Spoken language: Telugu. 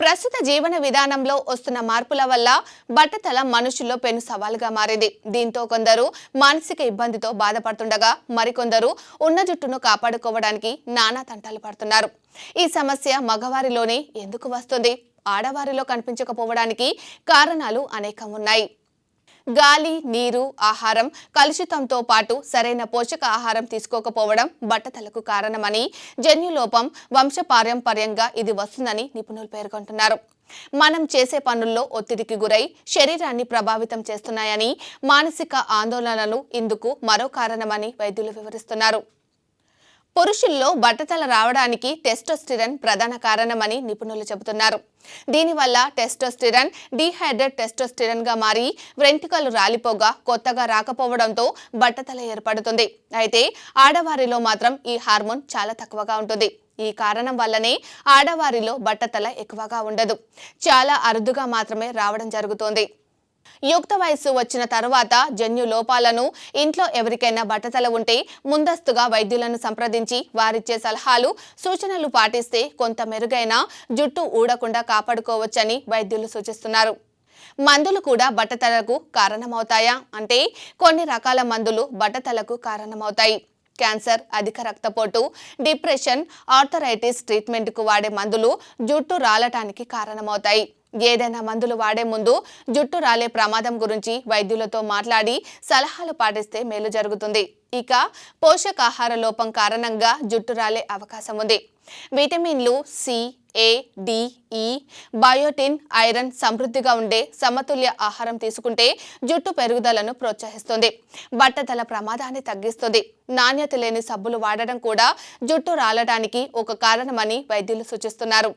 ప్రస్తుత జీవన విధానంలో వస్తున్న మార్పుల వల్ల బట్టతల మనుషుల్లో పెను సవాలుగా మారింది. దీంతో కొందరు మానసిక ఇబ్బందితో బాధపడుతుండగా మరికొందరు ఉన్న జుట్టును కాపాడుకోవడానికి నానా తంటాలు పడుతున్నారు. ఈ సమస్య మగవారిలోనే ఎందుకు వస్తుంది? ఆడవారిలో కనిపించకపోవడానికి కారణాలు అనేకం ఉన్నాయి. గాలి, నీరు, ఆహారం కలుషితంతో పాటు సరైన పోషక ఆహారం తీసుకోకపోవడం బట్టతలకు కారణమని, జన్యులోపం వంశపారంపర్యంగా ఇది వస్తుందని నిపుణులు పేర్కొంటున్నారు. మనం చేసే పనుల్లో ఒత్తిడికి గురై శరీరాన్ని ప్రభావితం చేస్తున్నాయని, మానసిక ఆందోళనలు ఇందుకు మరో కారణమని వైద్యులు వివరిస్తున్నారు. పురుషుల్లో బట్టతల రావడానికి టెస్టోస్టిరాన్ ప్రధాన కారణమని నిపుణులు చెబుతున్నారు. దీనివల్ల టెస్టోస్టిరాన్ డీహైడ్రేట్ టెస్టోస్టిరాన్ గా మారి వెంట్రుకలు రాలిపోగా కొత్తగా రాకపోవడంతో బట్టతల ఏర్పడుతుంది. అయితే ఆడవారిలో మాత్రం ఈ హార్మోన్ చాలా తక్కువగా ఉంటుంది. ఈ కారణం వల్లనే ఆడవారిలో బట్టతల ఎక్కువగా ఉండదు, చాలా అరుదుగా మాత్రమే రావడం జరుగుతోంది. యుక్త వయస్సు వచ్చిన తరువాత జన్యు లోపాలను ఇంట్లో ఎవరికైనా బట్టతల ఉంటే ముందస్తుగా వైద్యులను సంప్రదించి వారిచ్చే సలహాలు, సూచనలు పాటిస్తే కొంత మెరుగైన జుట్టు ఊడకుండా కాపాడుకోవచ్చని వైద్యులు సూచిస్తున్నారు. మందులు కూడా బట్టతలకు కారణమవుతాయా అంటే కొన్ని రకాల మందులు బట్టతలకు కారణమవుతాయి. క్యాన్సర్, అధిక రక్తపోటు, డిప్రెషన్, ఆర్థరైటిస్ ట్రీట్మెంట్కు వాడే మందులు జుట్టు రాలటానికి కారణమవుతాయి. ఏదైనా మందులు వాడే ముందు జుట్టు రాలే ప్రమాదం గురించి వైద్యులతో మాట్లాడి సలహాలు పాటిస్తే మేలు జరుగుతుంది. ఇక పోషకాహార లోపం కారణంగా జుట్టు రాలే అవకాశం ఉంది. విటమిన్లు సి, ఏ, డి, ఈ, బయోటిన్, ఐరన్ సమృద్ధిగా ఉండే సమతుల్య ఆహారం తీసుకుంటే జుట్టు పెరుగుదలను ప్రోత్సహిస్తుంది, బట్టతల ప్రమాదాన్ని తగ్గిస్తుంది. నాణ్యత లేని సబ్బులు వాడడం కూడా జుట్టు రాలడానికి ఒక కారణమని వైద్యులు సూచిస్తున్నారు.